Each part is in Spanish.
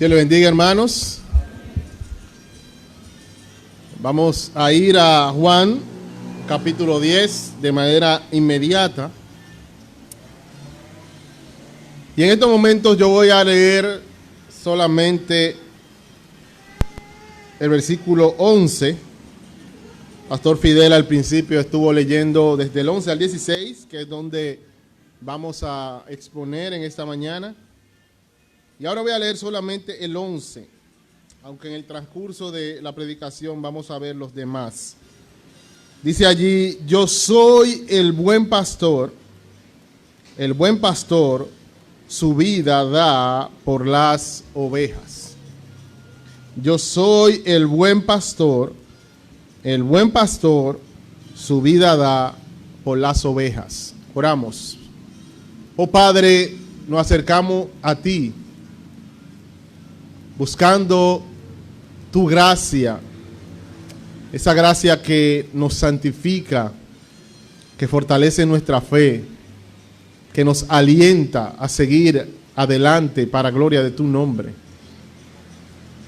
Dios le bendiga, hermanos. Vamos a ir a Juan, capítulo 10, de manera inmediata. Y en estos momentos yo voy a leer solamente el versículo 11. Pastor Fidel al principio estuvo leyendo desde el 11 al 16, que es donde vamos a exponer en esta mañana. Y ahora voy a leer solamente el 11, aunque en el transcurso de la predicación vamos a ver los demás. Dice allí: yo soy el buen pastor su vida da por las ovejas. Yo soy el buen pastor su vida da por las ovejas. Oramos. Oh Padre, nos acercamos a ti, buscando tu gracia, esa gracia que nos santifica, que fortalece nuestra fe, que nos alienta a seguir adelante para gloria de tu nombre.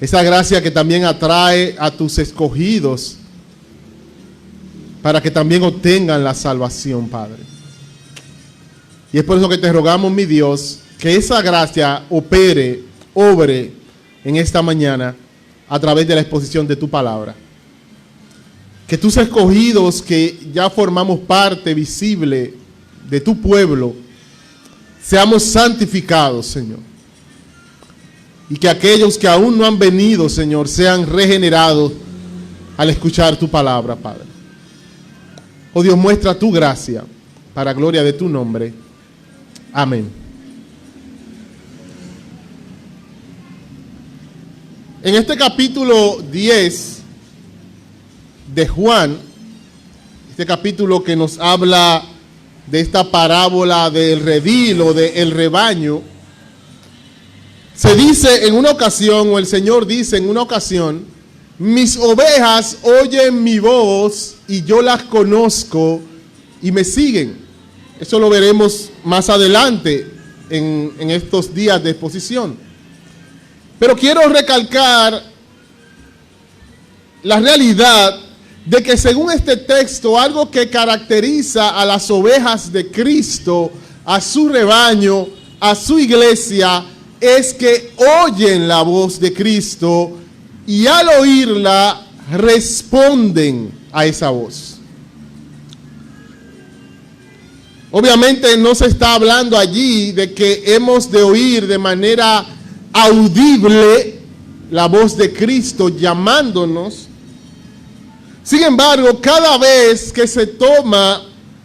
Esa gracia que también atrae a tus escogidos para que también obtengan la salvación, Padre. Y es por eso que te rogamos, mi Dios, que esa gracia obre en esta mañana a través de la exposición de tu palabra. Que tus escogidos, que ya formamos parte visible de tu pueblo, seamos santificados, Señor. Y que aquellos que aún no han venido, Señor, sean regenerados al escuchar tu palabra, Padre. Oh Dios, muestra tu gracia para gloria de tu nombre. Amén. En este capítulo 10 de Juan, este capítulo que nos habla de esta parábola del redil o del rebaño, se dice en una ocasión, o el Señor dice en una ocasión: mis ovejas oyen mi voz y yo las conozco y me siguen. Eso lo veremos más adelante en estos días de exposición. Pero quiero recalcar la realidad de que según este texto, algo que caracteriza a las ovejas de Cristo, a su rebaño, a su iglesia, es que oyen la voz de Cristo y al oírla responden a esa voz. Obviamente no se está hablando allí de que hemos de oír de manera audible la voz de Cristo llamándonos. Sin embargo, cada vez que se toma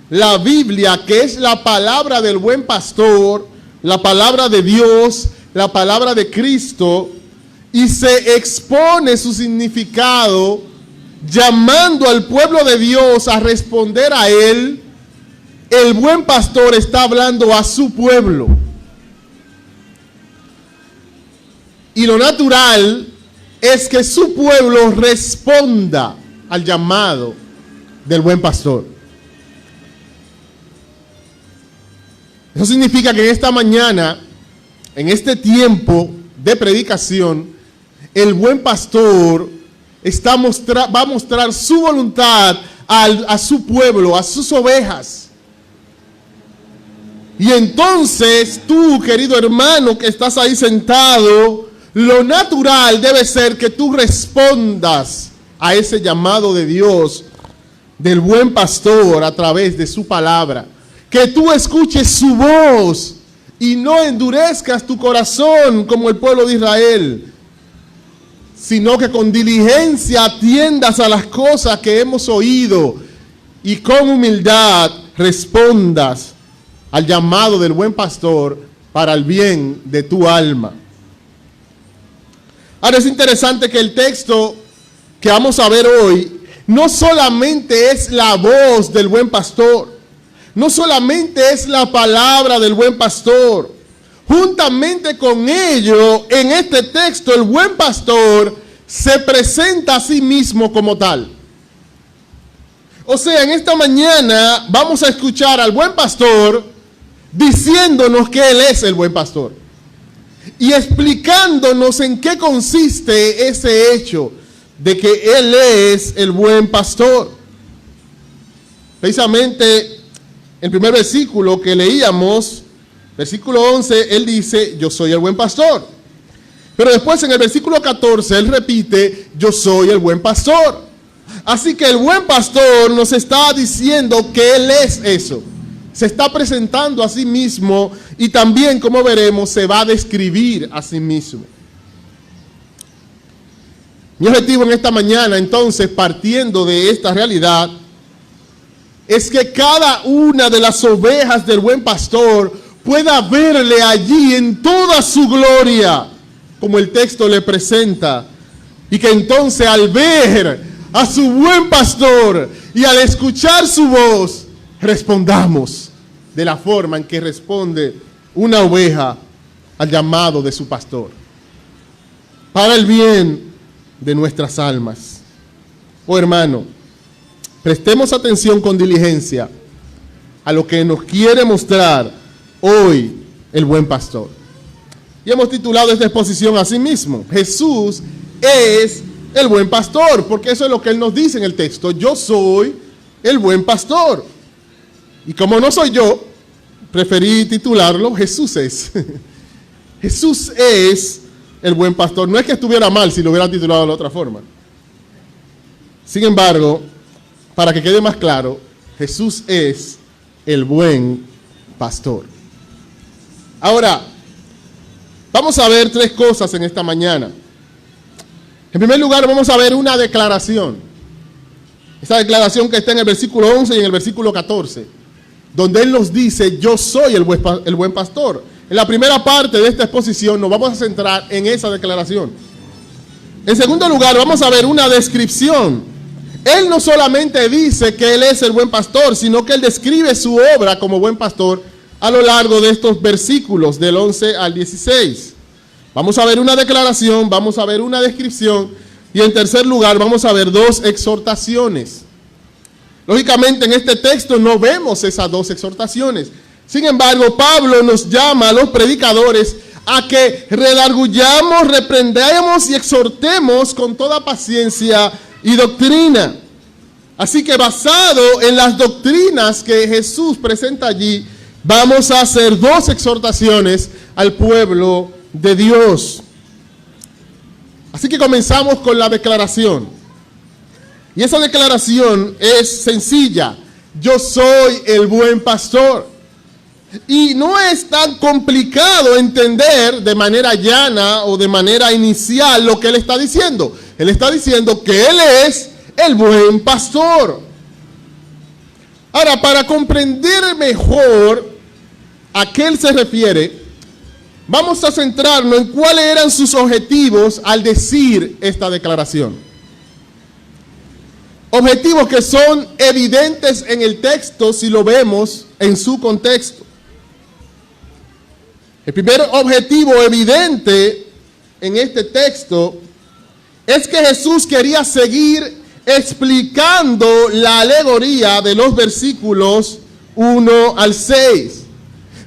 la Biblia, que es la palabra del buen pastor, la palabra de Dios, la palabra de Cristo, y se expone su significado, llamando al pueblo de Dios a responder a él, el buen pastor está hablando a su pueblo. Y lo natural es que su pueblo responda al llamado del buen pastor. Eso significa que en esta mañana, en este tiempo de predicación, el buen pastor va a mostrar su voluntad a su pueblo, a sus ovejas. Y entonces tú, querido hermano que estás ahí sentado, lo natural debe ser que tú respondas a ese llamado de Dios, del buen pastor, a través de su palabra. Que tú escuches su voz y no endurezcas tu corazón como el pueblo de Israel, sino que con diligencia atiendas a las cosas que hemos oído y con humildad respondas al llamado del buen pastor para el bien de tu alma. Ahora es interesante que el texto que vamos a ver hoy no solamente es la voz del buen pastor, no solamente es la palabra del buen pastor. Juntamente con ello, en este texto, el buen pastor se presenta a sí mismo como tal. O sea, en esta mañana vamos a escuchar al buen pastor diciéndonos que Él es el buen pastor. y explicándonos en qué consiste ese hecho de que Él es el buen pastor. Precisamente el primer versículo que leíamos, versículo 11, Él dice, yo soy el buen pastor. Pero después en el versículo 14, Él repite, yo soy el buen pastor. Así que el buen pastor nos está diciendo que Él es eso. Se está presentando a sí mismo y también, como veremos, se va a describir a sí mismo. Mi objetivo en esta mañana, entonces, partiendo de esta realidad, es que cada una de las ovejas del buen pastor pueda verle allí en toda su gloria, como el texto le presenta, y que entonces al ver a su buen pastor y al escuchar su voz, respondamos de la forma en que responde una oveja al llamado de su pastor, para el bien de nuestras almas. Oh hermano, prestemos atención con diligencia a lo que nos quiere mostrar hoy el buen pastor. Y hemos titulado esta exposición así mismo, Jesús es el buen pastor, porque eso es lo que Él nos dice en el texto, yo soy el buen pastor. Y como no soy yo, preferí titularlo Jesús es. Jesús es el buen pastor. No es que estuviera mal si lo hubiera titulado de la otra forma. Sin embargo, para que quede más claro, Jesús es el buen pastor. Ahora, vamos a ver tres cosas en esta mañana. En primer lugar, vamos a ver una declaración. Esta declaración que está en el versículo 11 y en el versículo 14, donde Él nos dice, yo soy el buen pastor. En la primera parte de esta exposición nos vamos a centrar en esa declaración. En segundo lugar, vamos a ver una descripción. Él no solamente dice que Él es el buen pastor, sino que Él describe su obra como buen pastor a lo largo de estos versículos del 11 al 16. Vamos a ver una declaración, vamos a ver una descripción y en tercer lugar vamos a ver dos exhortaciones. Lógicamente en este texto no vemos esas dos exhortaciones. Sin embargo, Pablo nos llama a los predicadores a que redarguyamos, reprendamos y exhortemos con toda paciencia y doctrina. Así que basado en las doctrinas que Jesús presenta allí, vamos a hacer dos exhortaciones al pueblo de Dios. Así que comenzamos con la declaración. Y esa declaración es sencilla. Yo soy el buen pastor. Y no es tan complicado entender de manera llana o de manera inicial lo que Él está diciendo. Él está diciendo que Él es el buen pastor. Ahora, para comprender mejor a qué Él se refiere, vamos a centrarnos en cuáles eran sus objetivos al decir esta declaración. Objetivos que son evidentes en el texto si lo vemos en su contexto. El primer objetivo evidente en este texto es que Jesús quería seguir explicando la alegoría de los versículos 1 al 6.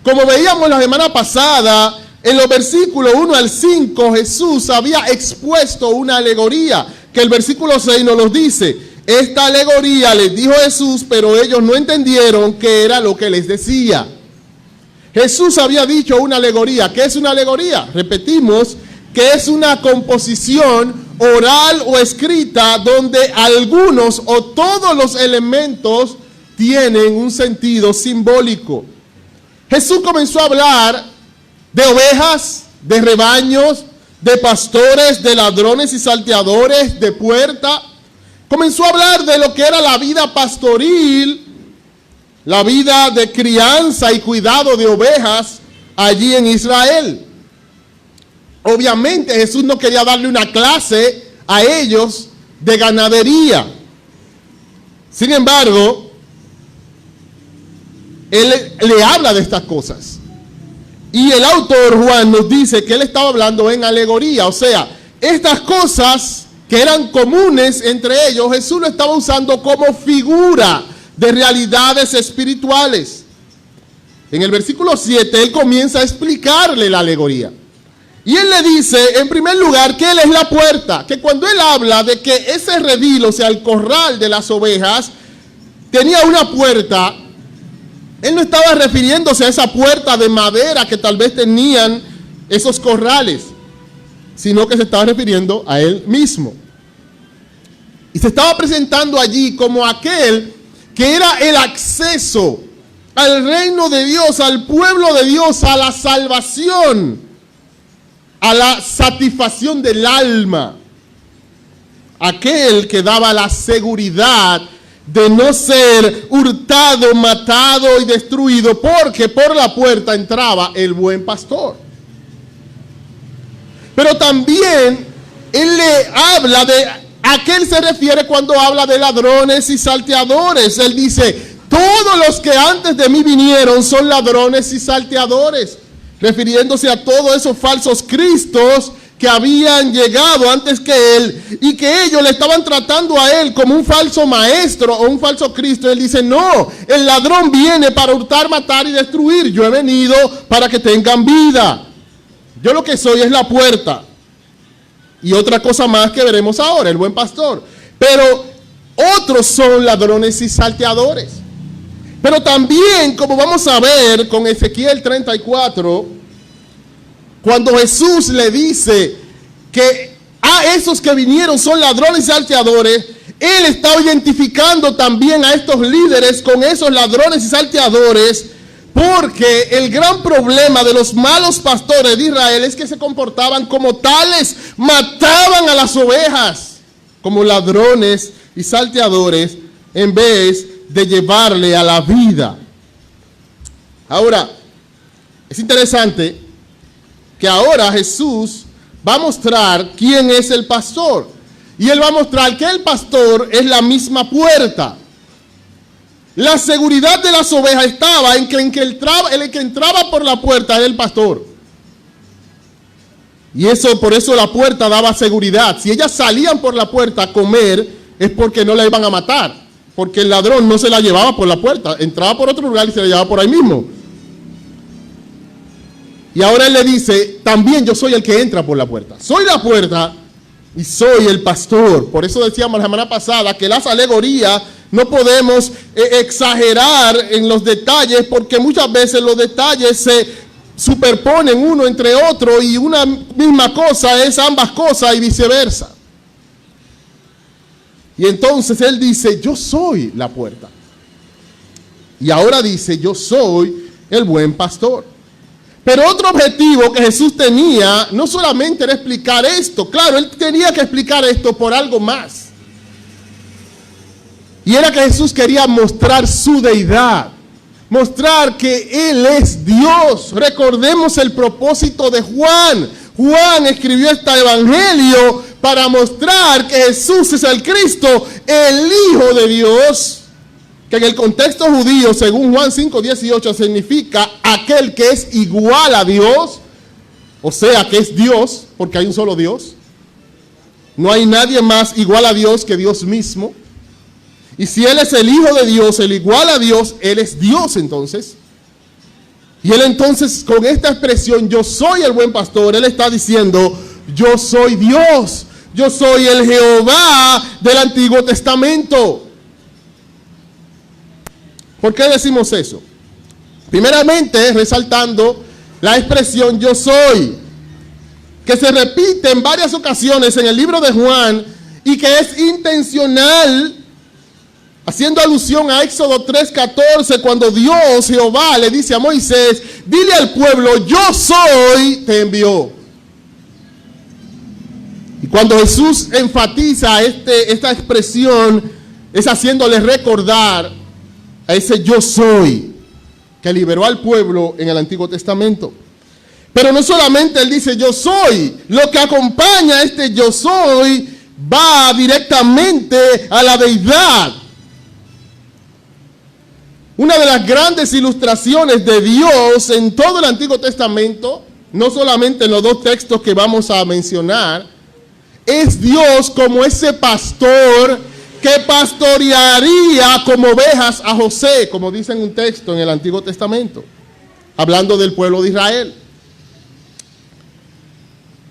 Como veíamos la semana pasada, en los versículos 1 al 5, Jesús había expuesto una alegoría, que el versículo 6 nos lo dice. Esta alegoría les dijo Jesús, pero ellos no entendieron qué era lo que les decía. Jesús había dicho una alegoría. ¿Qué es una alegoría? Repetimos, que es una composición oral o escrita donde algunos o todos los elementos tienen un sentido simbólico. Jesús comenzó a hablar de ovejas, de rebaños, de pastores, de ladrones y salteadores, de puerta. Comenzó a hablar de lo que era la vida pastoril, la vida de crianza y cuidado de ovejas allí en Israel. Obviamente Jesús no quería darle una clase a ellos de ganadería. Sin embargo, Él le habla de estas cosas. Y el autor Juan nos dice que él estaba hablando en alegoría. O sea, estas cosas que eran comunes entre ellos, Jesús lo estaba usando como figura de realidades espirituales. En el versículo 7, él comienza a explicarle la alegoría. Y él le dice, en primer lugar, que él es la puerta. Que cuando él habla de que ese redil, o sea, el corral de las ovejas, tenía una puerta, él no estaba refiriéndose a esa puerta de madera que tal vez tenían esos corrales, sino que se estaba refiriendo a él mismo. Y se estaba presentando allí como aquel que era el acceso al reino de Dios, al pueblo de Dios, a la salvación, a la satisfacción del alma. Aquel que daba la seguridad de no ser hurtado, matado y destruido, porque por la puerta entraba el buen pastor. Pero también él le habla de a qué él se refiere cuando habla de ladrones y salteadores. Él dice, todos los que antes de mí vinieron son ladrones y salteadores, refiriéndose a todos esos falsos cristos que habían llegado antes que él y que ellos le estaban tratando a él como un falso maestro o un falso Cristo. Él dice, no, el ladrón viene para hurtar, matar y destruir. Yo he venido para que tengan vida. Yo lo que soy es la puerta. Y otra cosa más que veremos ahora, el buen pastor. Pero otros son ladrones y salteadores. Pero también, como vamos a ver con Ezequiel 34, cuando Jesús le dice que a esos que vinieron son ladrones y salteadores, Él está identificando también a estos líderes con esos ladrones y salteadores, porque el gran problema de los malos pastores de Israel es que se comportaban como tales, mataban a las ovejas como ladrones y salteadores en vez de llevarle a la vida. Ahora, es interesante que ahora Jesús va a mostrar quién es el pastor. Y él va a mostrar que el pastor es la misma puerta. La seguridad de las ovejas estaba en que el que entraba por la puerta era el pastor. Y por eso la puerta daba seguridad. Si ellas salían por la puerta a comer, es porque no la iban a matar. Porque el ladrón no se la llevaba por la puerta, entraba por otro lugar y se la llevaba por ahí mismo. Y ahora él le dice, también yo soy el que entra por la puerta. Soy la puerta y soy el pastor. Por eso decíamos la semana pasada que las alegorías no podemos exagerar en los detalles, porque muchas veces los detalles se superponen uno entre otro y una misma cosa es ambas cosas y viceversa. Y entonces él dice, yo soy la puerta. Y ahora dice, yo soy el buen pastor. Pero otro objetivo que Jesús tenía no solamente era explicar esto. Claro, él tenía que explicar esto por algo más. Y era que Jesús quería mostrar su deidad. Mostrar que Él es Dios. Recordemos el propósito de Juan. Juan escribió este evangelio para mostrar que Jesús es el Cristo, el Hijo de Dios. Que en el contexto judío, según Juan 5:18, significa aquel que es igual a Dios, o sea, que es Dios, porque hay un solo Dios. No hay nadie más igual a Dios que Dios mismo. Y si Él es el Hijo de Dios, el igual a Dios, Él es Dios entonces. Y Él entonces, con esta expresión, yo soy el buen pastor, Él está diciendo, yo soy Dios, yo soy el Jehová del Antiguo Testamento. ¿Por qué decimos eso? Primeramente, resaltando la expresión yo soy, que se repite en varias ocasiones en el libro de Juan y que es intencional, haciendo alusión a Éxodo 3:14, cuando Dios, Jehová, le dice a Moisés, dile al pueblo, yo soy, te envió. Y cuando Jesús enfatiza esta expresión, es haciéndole recordar a ese yo soy que liberó al pueblo en el Antiguo Testamento. Pero no solamente Él dice yo soy, lo que acompaña a este yo soy va directamente a la deidad. Una de las grandes ilustraciones de Dios en todo el Antiguo Testamento, no solamente en los dos textos que vamos a mencionar, es Dios como ese pastor que pastorearía como ovejas a José, como dice en un texto en el Antiguo Testamento, hablando del pueblo de Israel.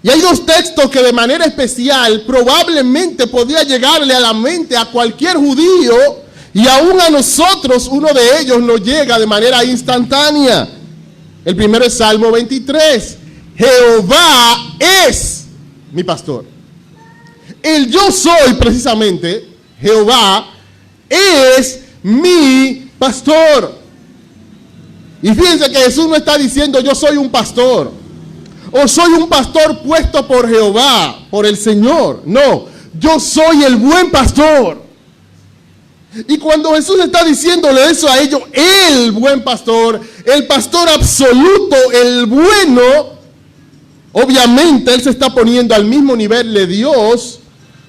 Y hay dos textos que de manera especial probablemente podría llegarle a la mente a cualquier judío, y aún a nosotros uno de ellos nos llega de manera instantánea. El primero es Salmo 23. Jehová es mi pastor. El yo soy, precisamente, Jehová es mi pastor. Y fíjense que Jesús no está diciendo yo soy un pastor, o soy un pastor puesto por Jehová, por el Señor. No, yo soy el buen pastor. Y cuando Jesús está diciéndole eso a ellos, el buen pastor, el pastor absoluto, el bueno, obviamente Él se está poniendo al mismo nivel de Dios,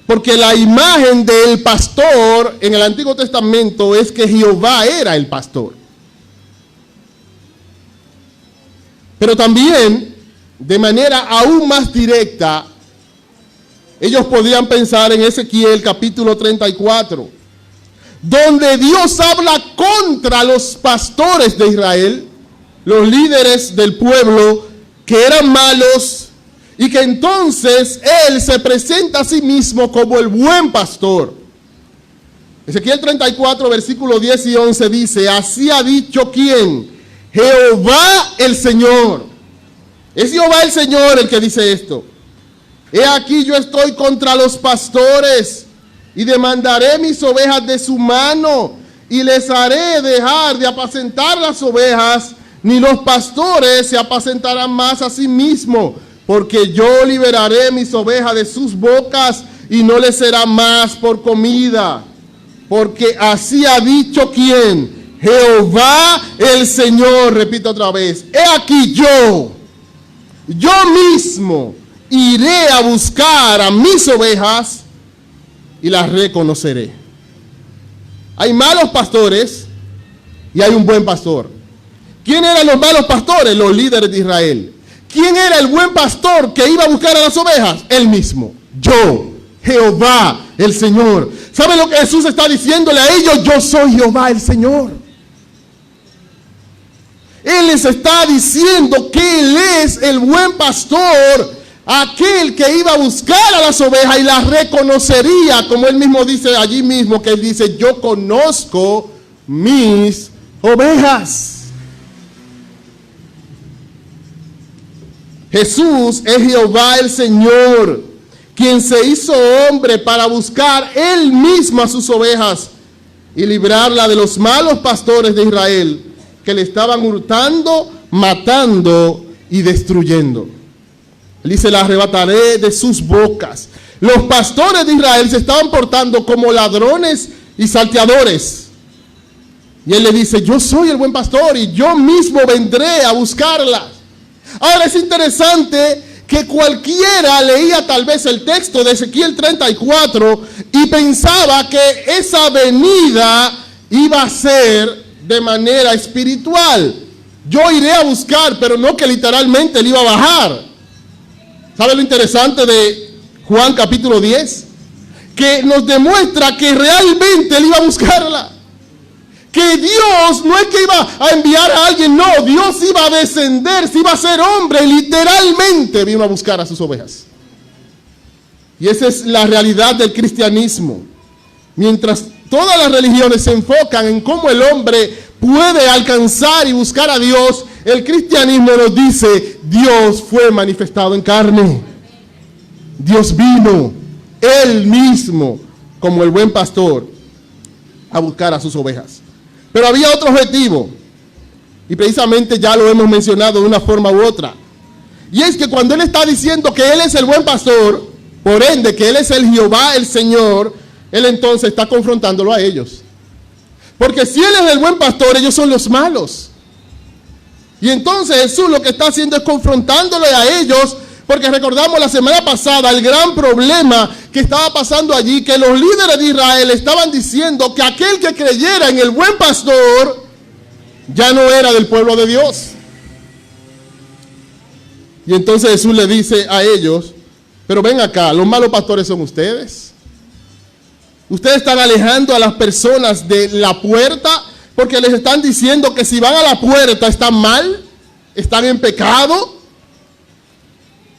porque la imagen del pastor en el Antiguo Testamento es que Jehová era el pastor. Pero también, de manera aún más directa, ellos podrían pensar en Ezequiel capítulo 34, donde Dios habla contra los pastores de Israel, los líderes del pueblo que eran malos, y que entonces Él se presenta a sí mismo como el buen pastor. Ezequiel 34, versículos 10 y 11 dice, así ha dicho ¿quién? Jehová el Señor. Es Jehová el Señor el que dice esto. He aquí yo estoy contra los pastores y demandaré mis ovejas de su mano y les haré dejar de apacentar las ovejas, ni los pastores se apacentarán más a sí mismos, porque yo liberaré mis ovejas de sus bocas y no les será más por comida. Porque así ha dicho ¿quién? Jehová el Señor. Repito otra vez, he aquí yo mismo iré a buscar a mis ovejas y las reconoceré. Hay malos pastores y hay un buen pastor. ¿Quién eran los malos pastores? Los líderes de Israel. ¿Quién era el buen pastor que iba a buscar a las ovejas? Él mismo. Yo, Jehová, el Señor. ¿Saben lo que Jesús está diciéndole a ellos? Yo soy Jehová, el Señor. Él les está diciendo que Él es el buen pastor, aquel que iba a buscar a las ovejas y las reconocería, como Él mismo dice allí mismo, que Él dice, yo conozco mis ovejas. Jesús es Jehová el Señor, quien se hizo hombre para buscar Él mismo a sus ovejas y librarla de los malos pastores de Israel, que le estaban hurtando, matando y destruyendo. Él dice, la arrebataré de sus bocas. Los pastores de Israel se estaban portando como ladrones y salteadores. Y Él le dice, yo soy el buen pastor y yo mismo vendré a buscarlas. Ahora es interesante que cualquiera leía tal vez el texto de Ezequiel 34 y pensaba que esa venida iba a ser de manera espiritual. Yo iré a buscar, pero no que literalmente Él iba a bajar. ¿Sabe lo interesante de Juan capítulo 10? Que nos demuestra que realmente Él iba a buscarla. Que Dios no es que iba a enviar a alguien, no, Dios iba a descender, se iba a ser hombre, literalmente vino a buscar a sus ovejas. Y esa es la realidad del cristianismo. Mientras todas las religiones se enfocan en cómo el hombre puede alcanzar y buscar a Dios, el cristianismo nos dice, Dios fue manifestado en carne. Dios vino, Él mismo, como el buen pastor, a buscar a sus ovejas. Pero había otro objetivo, y precisamente ya lo hemos mencionado de una forma u otra. Y es que cuando Él está diciendo que Él es el buen pastor, por ende que Él es el Jehová, el Señor, Él entonces está confrontándolo a ellos. Porque si Él es el buen pastor, ellos son los malos. Y entonces Jesús lo que está haciendo es confrontándole a ellos, porque recordamos la semana pasada el gran problema que estaba pasando allí, que los líderes de Israel estaban diciendo que aquel que creyera en el buen pastor ya no era del pueblo de Dios. Y entonces Jesús le dice a ellos, pero ven acá, los malos pastores son ustedes. Ustedes están alejando a las personas de la puerta porque les están diciendo que si van a la puerta están mal, están en pecado.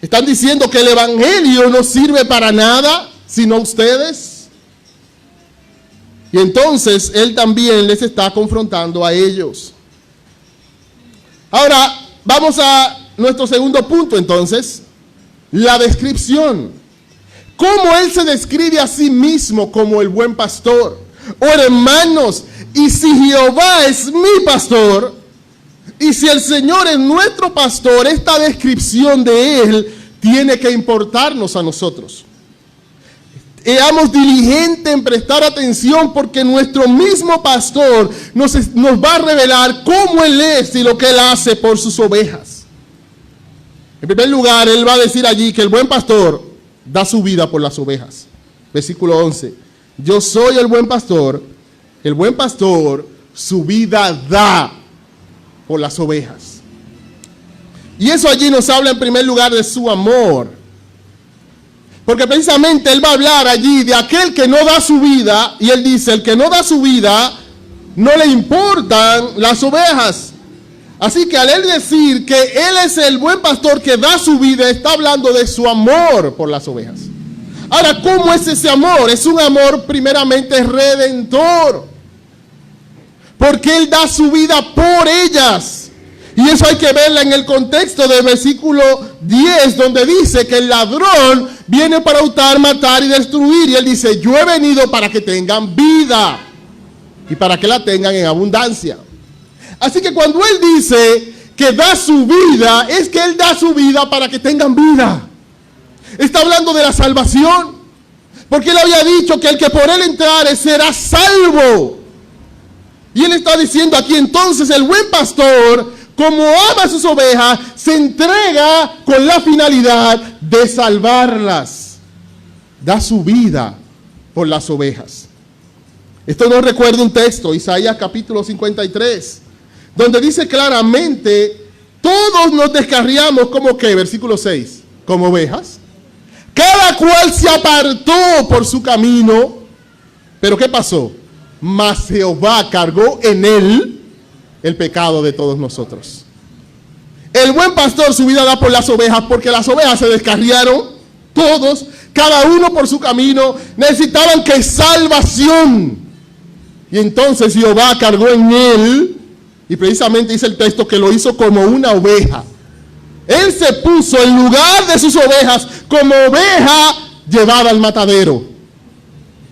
Están diciendo que el evangelio no sirve para nada, sino ustedes. Y entonces él también les está confrontando a ellos. Ahora, vamos a nuestro segundo punto entonces, la descripción. ¿Cómo él se describe a sí mismo como el buen pastor? Oh, hermanos, y si Jehová es mi pastor, y si el Señor es nuestro pastor, esta descripción de él tiene que importarnos a nosotros. Seamos diligentes en prestar atención, porque nuestro mismo pastor nos va a revelar cómo él es y lo que él hace por sus ovejas. En primer lugar, él va a decir allí que el buen pastor da su vida por las ovejas. Versículo 11. Yo soy el buen pastor su vida da por las ovejas. Y eso allí nos habla en primer lugar de su amor. Porque precisamente él va a hablar allí de aquel que no da su vida, y él dice, el que no da su vida, no le importan las ovejas. Así que al él decir que él es el buen pastor que da su vida, está hablando de su amor por las ovejas. Ahora, ¿cómo es ese amor? Es un amor primeramente redentor, porque él da su vida por ellas. Y eso hay que verla en el contexto del versículo 10, donde dice que el ladrón viene para hurtar, matar y destruir. Y él dice, yo he venido para que tengan vida y para que la tengan en abundancia. Así que cuando él dice que da su vida, es que él da su vida para que tengan vida. Está hablando de la salvación, porque él había dicho que el que por él entrare será salvo. Y él está diciendo aquí entonces, el buen pastor, como ama a sus ovejas, se entrega con la finalidad de salvarlas. Da su vida por las ovejas. Esto nos recuerda un texto, Isaías capítulo 53, donde dice claramente, todos nos descarriamos como ¿qué? Versículo 6, como ovejas. Cada cual se apartó por su camino. Pero ¿qué pasó? Mas Jehová cargó en él el pecado de todos nosotros. El buen pastor su vida da por las ovejas, porque las ovejas se descarriaron, todos, cada uno por su camino, necesitaban que salvación. Y entonces Jehová cargó en él, y precisamente dice el texto que lo hizo como una oveja. Él se puso en lugar de sus ovejas como oveja llevada al matadero,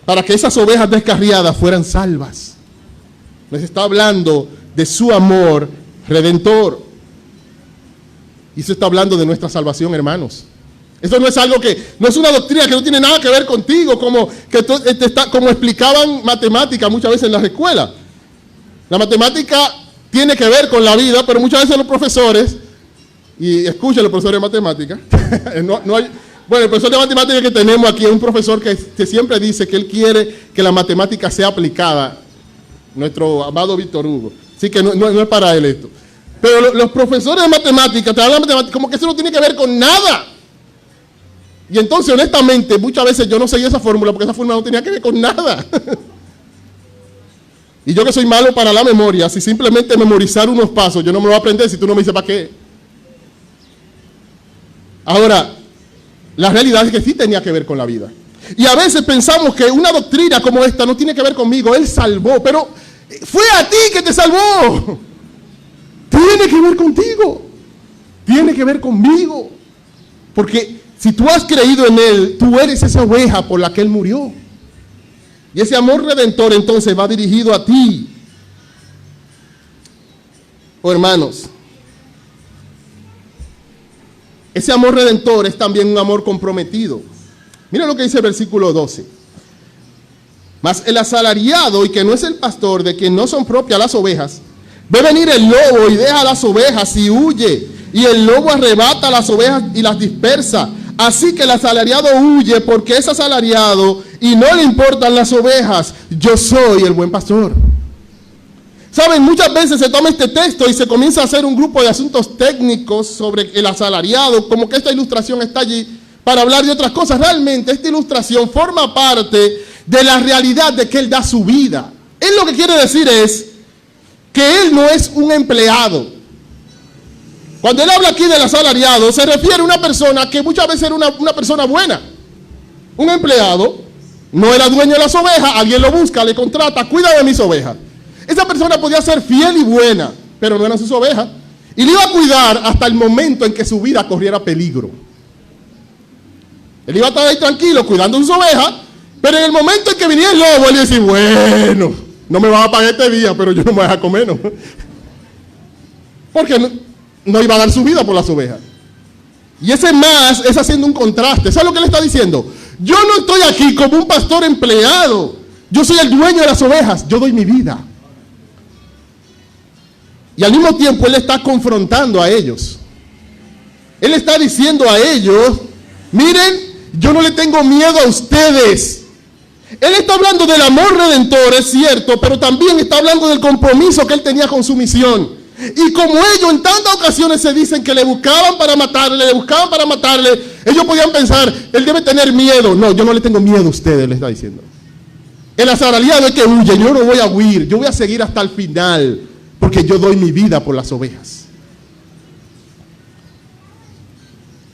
para que esas ovejas descarriadas fueran salvas. Les está hablando de su amor redentor. Y eso está hablando de nuestra salvación, hermanos. Esto no es algo que, no es una doctrina que no tiene nada que ver contigo, como explicaban matemática muchas veces en las escuelas. La matemática tiene que ver con la vida, pero muchas veces los profesores, y escuchen los profesores de matemática, bueno, el profesor de matemática que tenemos aquí es un profesor que siempre dice que él quiere que la matemática sea aplicada, nuestro amado Víctor Hugo. Así que no es para él esto. Pero los profesores de matemática te hablan de matemática como que eso no tiene que ver con nada. Y entonces, honestamente, muchas veces yo no seguí esa fórmula porque esa fórmula no tenía que ver con nada. Y yo que soy malo para la memoria, si simplemente memorizar unos pasos, yo no me lo voy a aprender si tú no me dices para qué. Ahora, la realidad es que sí tenía que ver con la vida. Y a veces pensamos que una doctrina como esta no tiene que ver conmigo. Él salvó, pero fue a ti que te salvó. Tiene que ver contigo. Tiene que ver conmigo. Porque si tú has creído en él, tú eres esa oveja por la que él murió. Y ese amor redentor entonces va dirigido a ti. Oh, hermanos, ese amor redentor es también un amor comprometido. Mira lo que dice el versículo 12. Mas el asalariado, y que no es el pastor, de quien no son propias las ovejas, ve venir el lobo y deja las ovejas y huye. Y el lobo arrebata las ovejas y las dispersa. Así que el asalariado huye porque es asalariado y no le importan las ovejas. Yo soy el buen pastor. Saben, muchas veces se toma este texto y se comienza a hacer un grupo de asuntos técnicos sobre el asalariado, como que esta ilustración está allí para hablar de otras cosas. Realmente esta ilustración forma parte de la realidad de que él da su vida. Él lo que quiere decir es que él no es un empleado. Cuando él habla aquí del asalariado, se refiere a una persona que muchas veces era una persona buena. Un empleado, no era dueño de las ovejas, alguien lo busca, le contrata, cuida de mis ovejas. Esa persona podía ser fiel y buena, pero no eran sus ovejas. Y le iba a cuidar hasta el momento en que su vida corriera peligro. Él iba a estar ahí tranquilo, cuidando sus ovejas, pero en el momento en que venía el lobo, él decía, bueno, no me vas a pagar este día, pero yo no me voy a comer, ¿no? Porque no iba a dar su vida por las ovejas. Y ese más es haciendo un contraste. ¿Sabes lo que le está diciendo? Yo no estoy aquí como un pastor empleado. Yo soy el dueño de las ovejas. Yo doy mi vida. Y al mismo tiempo él está confrontando a ellos. Él está diciendo a ellos, miren, yo no le tengo miedo a ustedes. Él está hablando del amor redentor, es cierto, pero también está hablando del compromiso que él tenía con su misión. Y como ellos en tantas ocasiones se dicen que le buscaban para matarle, ellos podían pensar, él debe tener miedo. No, yo no le tengo miedo a ustedes, le está diciendo. El asalariado es que huye, yo no voy a huir, yo voy a seguir hasta el final, porque yo doy mi vida por las ovejas.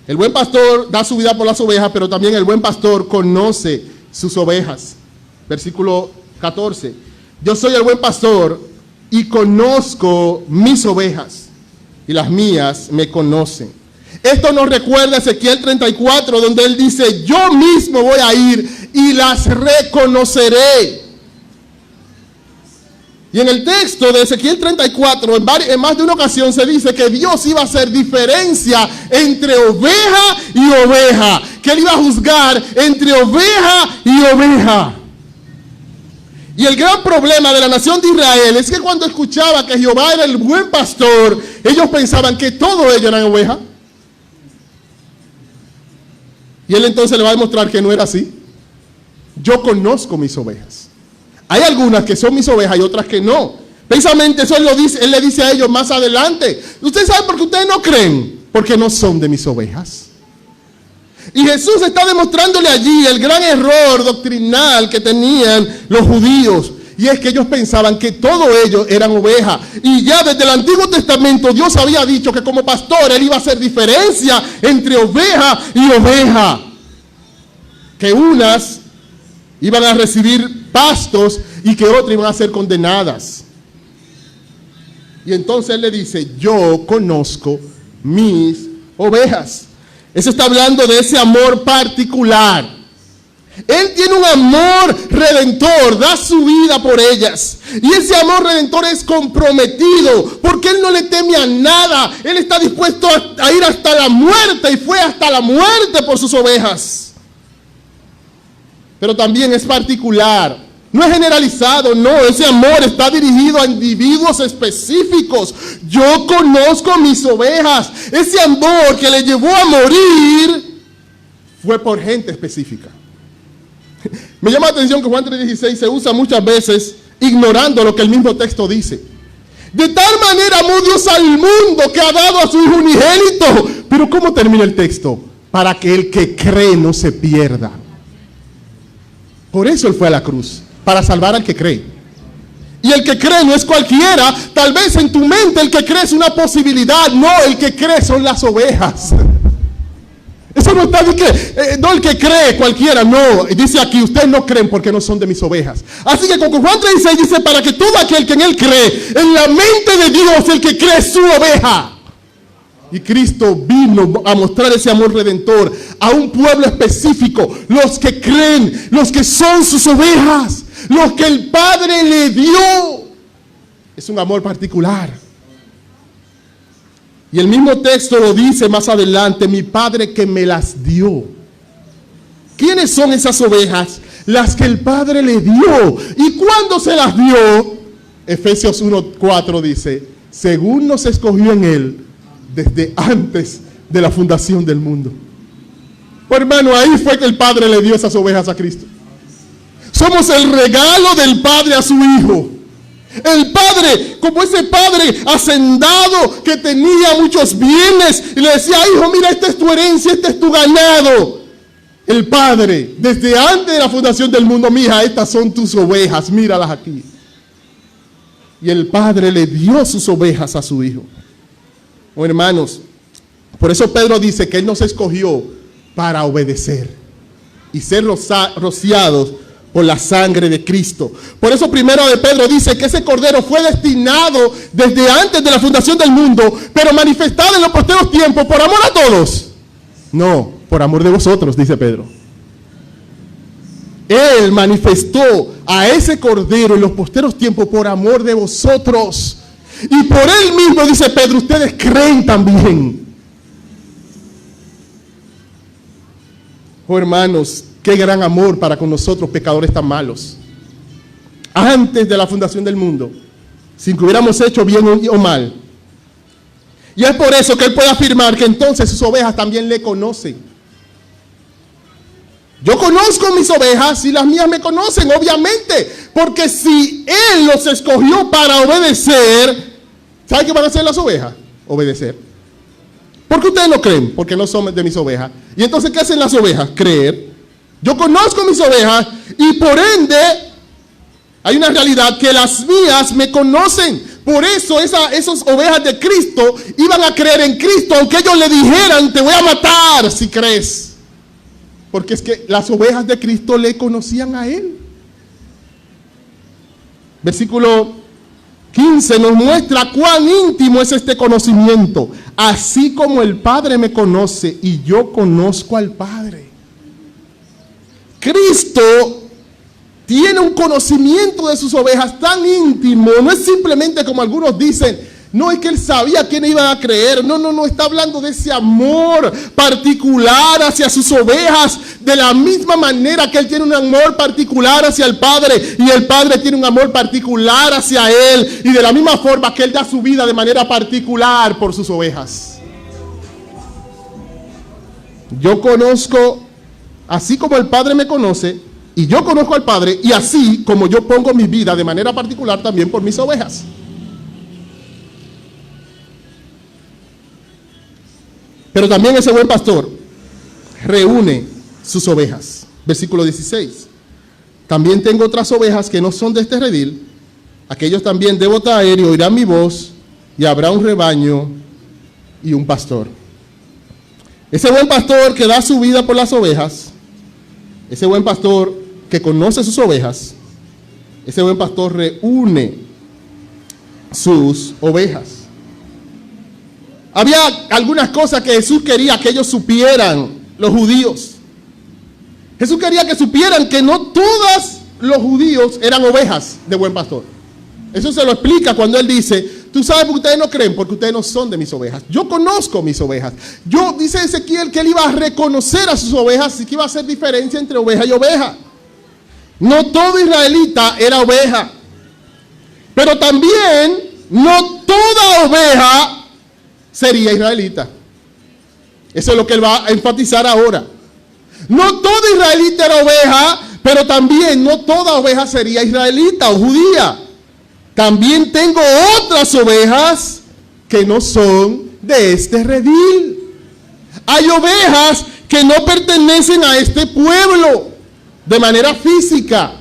El buen pastor da su vida por las ovejas, pero también el buen pastor conoce sus ovejas. Versículo 14. Yo soy el buen pastor y conozco mis ovejas, y las mías me conocen. Esto nos recuerda a Ezequiel 34, donde él dice, yo mismo voy a ir y las reconoceré. Y en el texto de Ezequiel 34, en más de una ocasión se dice que Dios iba a hacer diferencia entre oveja y oveja, que él iba a juzgar entre oveja y oveja. Y el gran problema de la nación de Israel es que cuando escuchaba que Jehová era el buen pastor, ellos pensaban que todos ellos eran ovejas. Y él entonces le va a demostrar que no era así. Yo conozco mis ovejas. Hay algunas que son mis ovejas y otras que no. Precisamente eso él le dice a ellos más adelante. ¿Ustedes saben por qué ustedes no creen? Porque no son de mis ovejas. Y Jesús está demostrándole allí el gran error doctrinal que tenían los judíos. Y es que ellos pensaban que todos ellos eran ovejas. Y ya desde el Antiguo Testamento Dios había dicho que como pastor él iba a hacer diferencia entre oveja y oveja. Que unas iban a recibir pastos y que otras iban a ser condenadas. Y entonces él le dice, yo conozco mis ovejas. Eso está hablando de ese amor particular. Él tiene un amor redentor, da su vida por ellas. Y ese amor redentor es comprometido, porque él no le teme a nada. Él está dispuesto a ir hasta la muerte y fue hasta la muerte por sus ovejas. Pero también es particular, no es generalizado, no, ese amor está dirigido a individuos específicos. Yo conozco mis ovejas. Ese amor que le llevó a morir fue por gente específica. Me llama la atención que Juan 3:16 se usa muchas veces ignorando lo que el mismo texto dice. De tal manera amó Dios al mundo que ha dado a su Hijo unigénito. Pero ¿cómo termina el texto? Para que el que cree no se pierda. Por eso él fue a la cruz, para salvar al que cree. Y el que cree no es cualquiera. Tal vez en tu mente el que cree es una posibilidad. No, el que cree son las ovejas. Eso no está de que, no el que cree cualquiera, no. Dice aquí, ustedes no creen porque no son de mis ovejas. Así que con Juan 3:16 dice, para que todo aquel que en él cree, en la mente de Dios, el que cree es su oveja. Y Cristo vino a mostrar ese amor redentor a un pueblo específico, los que creen, los que son sus ovejas, los que el Padre le dio. Es un amor particular. Y el mismo texto lo dice más adelante, mi Padre que me las dio. ¿Quiénes son esas ovejas? Las que el Padre le dio. ¿Y cuándo se las dio? Efesios 1:4 dice, según nos escogió en él desde antes de la fundación del mundo. Pues hermano, ahí fue que el Padre le dio esas ovejas a Cristo. Somos el regalo del Padre a su Hijo. El Padre, como ese Padre hacendado que tenía muchos bienes y le decía, hijo, mira, esta es tu herencia, este es tu ganado. El Padre, desde antes de la fundación del mundo, mija, estas son tus ovejas, míralas aquí. Y el Padre le dio sus ovejas a su Hijo. Oh, hermanos, por eso Pedro dice que Él nos escogió para obedecer y ser rociados por la sangre de Cristo. Por eso primero de Pedro dice que ese Cordero fue destinado desde antes de la fundación del mundo, pero manifestado en los posteriores tiempos por amor a todos. No, por amor de vosotros, dice Pedro. Él manifestó a ese Cordero en los posteriores tiempos por amor de vosotros. Y por Él mismo, dice Pedro, ustedes creen también. Oh, hermanos, qué gran amor para con nosotros, pecadores tan malos. Antes de la fundación del mundo, sin que hubiéramos hecho bien o mal. Y es por eso que Él puede afirmar que entonces sus ovejas también le conocen. Yo conozco mis ovejas y las mías me conocen, obviamente. Porque si Él los escogió para obedecer, ¿sabe qué van a hacer las ovejas? Obedecer. ¿Por qué ustedes no creen? Porque no son de mis ovejas. Y entonces, ¿qué hacen las ovejas? Creer. Yo conozco mis ovejas y por ende hay una realidad que las mías me conocen. Por eso esas ovejas de Cristo iban a creer en Cristo, aunque ellos le dijeran, te voy a matar si crees. Porque es que las ovejas de Cristo le conocían a Él. Versículo 15 nos muestra cuán íntimo es este conocimiento. Así como el Padre me conoce y yo conozco al Padre. Cristo tiene un conocimiento de sus ovejas tan íntimo. No es simplemente como algunos dicen, no es que Él sabía quién iba a creer. No, está hablando de ese amor particular hacia sus ovejas, de la misma manera que Él tiene un amor particular hacia el Padre y el Padre tiene un amor particular hacia Él, y de la misma forma que Él da su vida de manera particular por sus ovejas. Yo conozco, así como el Padre me conoce, y yo conozco al Padre, y así como yo pongo mi vida de manera particular también por mis ovejas. Pero también ese buen pastor reúne sus ovejas. Versículo 16. También tengo otras ovejas que no son de este redil. Aquellos también debo traer y oirán mi voz, y habrá un rebaño y un pastor. Ese buen pastor que da su vida por las ovejas, ese buen pastor que conoce sus ovejas, ese buen pastor reúne sus ovejas. Había algunas cosas que Jesús quería que ellos supieran, los judíos. Jesús quería que supieran que no todos los judíos eran ovejas de buen pastor. Eso se lo explica cuando Él dice, tú sabes por qué ustedes no creen, porque ustedes no son de mis ovejas. Yo conozco mis ovejas. Dice Ezequiel que Él iba a reconocer a sus ovejas y que iba a hacer diferencia entre oveja y oveja. No todo israelita era oveja. Pero también no toda oveja sería israelita. Eso es lo que Él va a enfatizar ahora. No toda israelita era oveja, pero también no toda oveja sería israelita o judía. También tengo otras ovejas que no son de este redil. Hay ovejas que no pertenecen a este pueblo de manera física.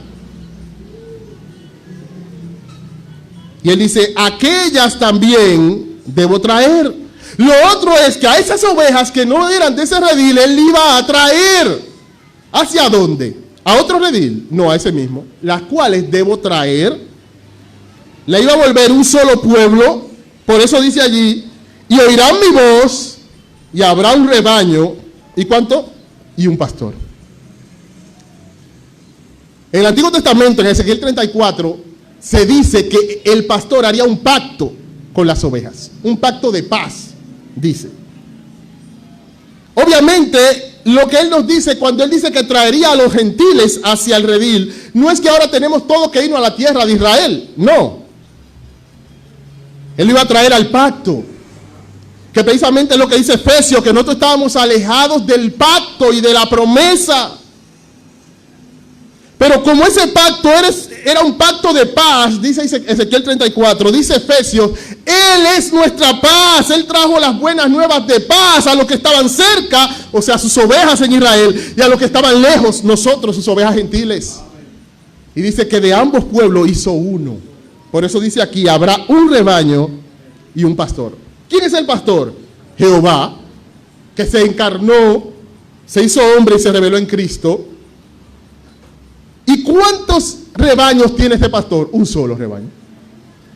Y Él dice, aquellas también debo traer. Lo otro es que a esas ovejas que no eran de ese redil, Él iba a traer. ¿Hacia dónde? ¿A otro redil? No, a ese mismo. Las cuales debo traer. Le iba a volver un solo pueblo. Por eso dice allí, y oirán mi voz, y habrá un rebaño. ¿Y cuánto? Y un pastor. En el Antiguo Testamento, en Ezequiel 34, se dice que el pastor haría un pacto con las ovejas. Un pacto de paz, dice. Obviamente, lo que Él nos dice cuando Él dice que traería a los gentiles hacia el redil, no es que ahora tenemos todo que irnos a la tierra de Israel. No. Él iba a traer al pacto. Que precisamente es lo que dice Efesios, que nosotros estábamos alejados del pacto y de la promesa. Pero como ese pacto era un pacto de paz, dice Ezequiel 34, dice Efesios, Él es nuestra paz. Él trajo las buenas nuevas de paz a los que estaban cerca, o sea, sus ovejas en Israel, y a los que estaban lejos, nosotros, sus ovejas gentiles. Y dice que de ambos pueblos hizo uno. Por eso dice aquí, habrá un rebaño y un pastor. ¿Quién es el pastor? Jehová, que se encarnó, se hizo hombre y se reveló en Cristo. ¿Y cuántos rebaños tiene este pastor? Un solo rebaño.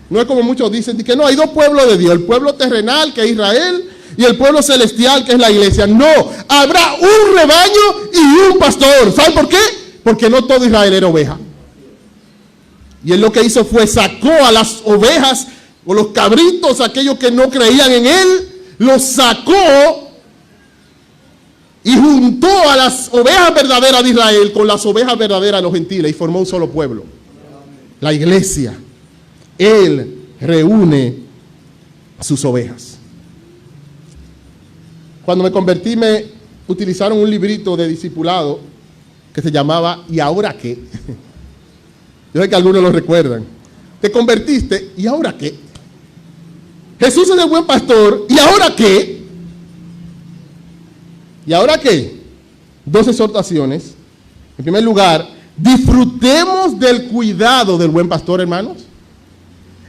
No es como muchos dicen que no, hay dos pueblos de Dios, el pueblo terrenal que es Israel y el pueblo celestial que es la iglesia. No, habrá un rebaño y un pastor. ¿Saben por qué? Porque no todo Israel era oveja. Y él lo que hizo fue sacó a las ovejas o los cabritos, aquellos que no creían en él, los sacó y juntó a las ovejas verdaderas de Israel con las ovejas verdaderas de los gentiles y formó un solo pueblo, la iglesia. Él reúne sus ovejas. Cuando me convertí me utilizaron un librito de discipulado que se llamaba ¿Y ahora qué? Yo sé que algunos lo recuerdan. Te convertiste, ¿y ahora qué? Jesús es el buen pastor, ¿y ahora qué? ¿Y ahora qué? Dos exhortaciones. En primer lugar, disfrutemos del cuidado del buen pastor, hermanos.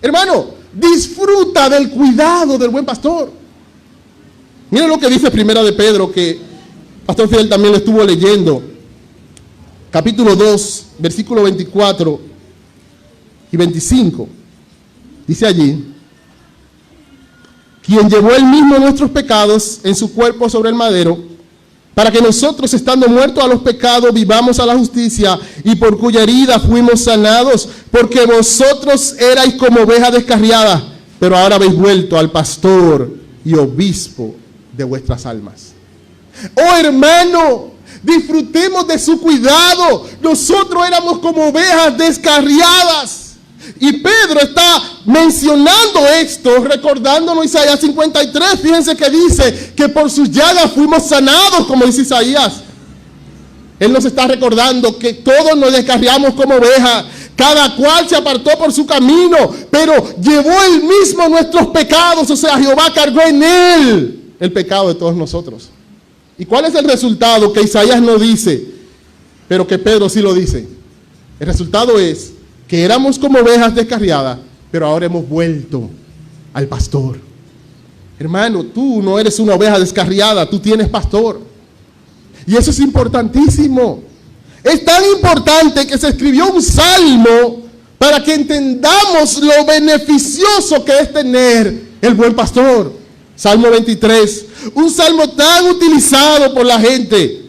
Hermano, disfruta del cuidado del buen pastor. Mira lo que dice Primera de Pedro, que Pastor Fidel también lo estuvo leyendo. Capítulo 2, versículo 24 y 25. Dice allí: quien llevó él mismo nuestros pecados en su cuerpo sobre el madero, para que nosotros, estando muertos a los pecados, vivamos a la justicia, y por cuya herida fuimos sanados, porque vosotros erais como ovejas descarriadas, pero ahora habéis vuelto al pastor y obispo de vuestras almas. Oh hermano, disfrutemos de su cuidado. Nosotros éramos como ovejas descarriadas. Y Pedro está mencionando esto, recordándonos Isaías 53. Fíjense que dice que por sus llagas fuimos sanados, como dice Isaías. Él nos está recordando que todos nos descarriamos como ovejas, cada cual se apartó por su camino, pero llevó él mismo nuestros pecados. O sea, Jehová cargó en él el pecado de todos nosotros. ¿Y cuál es el resultado? Que Isaías no dice, pero que Pedro sí lo dice. El resultado es que éramos como ovejas descarriadas, pero ahora hemos vuelto al pastor. Hermano, tú no eres una oveja descarriada, tú tienes pastor. Y eso es importantísimo. Es tan importante que se escribió un salmo para que entendamos lo beneficioso que es tener el buen pastor. Salmo 23, un salmo tan utilizado por la gente.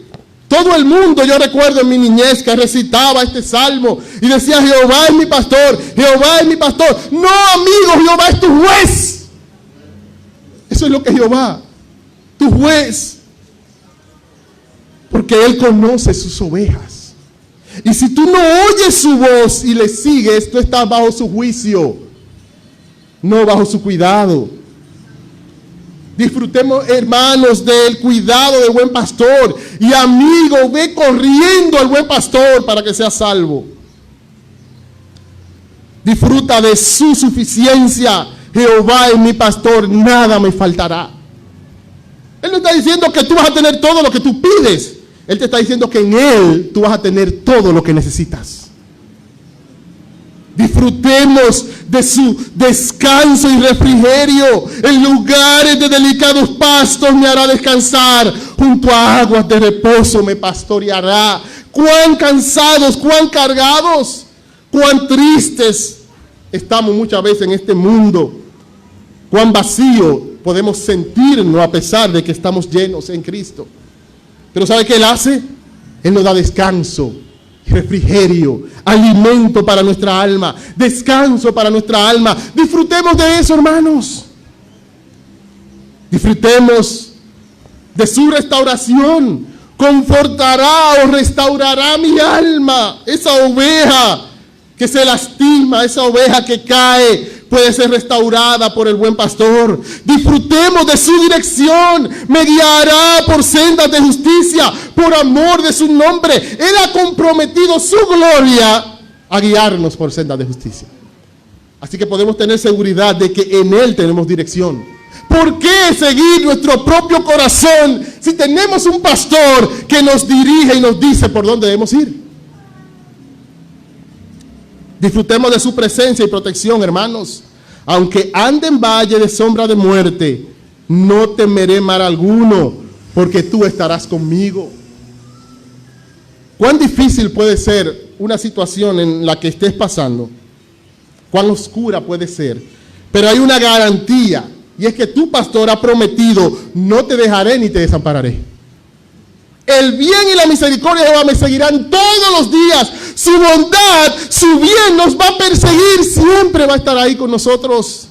Todo el mundo, yo recuerdo en mi niñez que recitaba este salmo y decía: Jehová es mi pastor, Jehová es mi pastor. No, amigo, Jehová es tu juez. Eso es lo que es Jehová, tu juez. Porque Él conoce sus ovejas. Y si tú no oyes su voz y le sigues, tú estás bajo su juicio, no bajo su cuidado. Disfrutemos, hermanos, del cuidado del buen pastor. Y amigo, ve corriendo al buen pastor para que sea salvo. Disfruta de su suficiencia. Jehová es mi pastor, nada me faltará. Él no está diciendo que tú vas a tener todo lo que tú pides. Él te está diciendo que en Él tú vas a tener todo lo que necesitas. Disfrutemos de su descanso y refrigerio. En lugares de delicados pastos me hará descansar. Junto a aguas de reposo me pastoreará. Cuán cansados, cuán cargados, cuán tristes estamos muchas veces en este mundo. Cuán vacío podemos sentirnos a pesar de que estamos llenos en Cristo. Pero ¿sabe qué Él hace? Él nos da descanso, refrigerio, alimento para nuestra alma, descanso para nuestra alma. Disfrutemos de eso, hermanos. Disfrutemos de su restauración. Confortará o restaurará mi alma. Esa oveja que se lastima, esa oveja que cae, puede ser restaurada por el buen pastor. Disfrutemos de su dirección. Me guiará por sendas de justicia, por amor de su nombre. Él ha comprometido su gloria a guiarnos por sendas de justicia. Así que podemos tener seguridad de que en Él tenemos dirección. ¿Por qué seguir nuestro propio corazón si tenemos un pastor que nos dirige y nos dice por dónde debemos ir? Disfrutemos de su presencia y protección, hermanos. Aunque ande en valle de sombra de muerte, no temeré mal alguno, porque tú estarás conmigo. ¿Cuán difícil puede ser una situación en la que estés pasando? ¿Cuán oscura puede ser? Pero hay una garantía, y es que tu pastor ha prometido: no te dejaré ni te desampararé. El bien y la misericordia de Jehová me seguirán todos los días. Su bondad, su bien nos va a perseguir, siempre va a estar ahí con nosotros.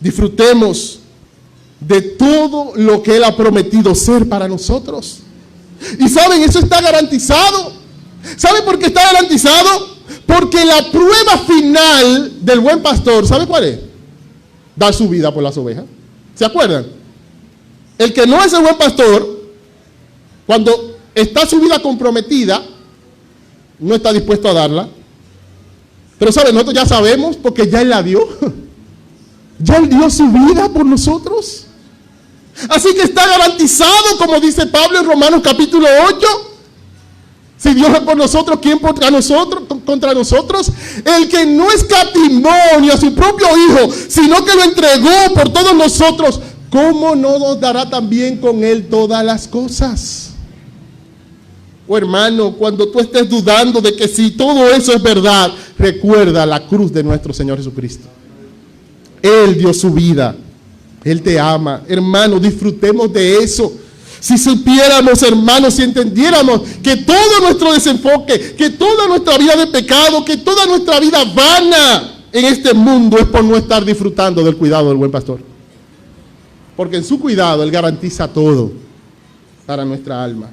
Disfrutemos de todo lo que Él ha prometido ser para nosotros. Y saben, eso está garantizado. ¿Saben por qué está garantizado? Porque la prueba final del buen pastor, ¿sabe cuál es? Dar su vida por las ovejas. ¿Se acuerdan? El que no es el buen pastor, cuando está su vida comprometida, no está dispuesto a darla. Pero ¿saben? Nosotros ya sabemos, porque ya Él la dio. Ya Él dio su vida por nosotros. Así que está garantizado, como dice Pablo en Romanos capítulo 8. Si Dios es por nosotros, ¿quién contra nosotros? El que no escatimó ni a su propio Hijo, sino que lo entregó por todos nosotros, ¿cómo no nos dará también con Él todas las cosas? Oh hermano, cuando tú estés dudando de que si todo eso es verdad, recuerda la cruz de nuestro Señor Jesucristo. Él dio su vida. Él te ama. Hermano, disfrutemos de eso. Si supiéramos, hermanos, si entendiéramos que todo nuestro desenfoque, que toda nuestra vida de pecado, que toda nuestra vida vana en este mundo es por no estar disfrutando del cuidado del buen pastor. Porque en su cuidado Él garantiza todo para nuestra alma.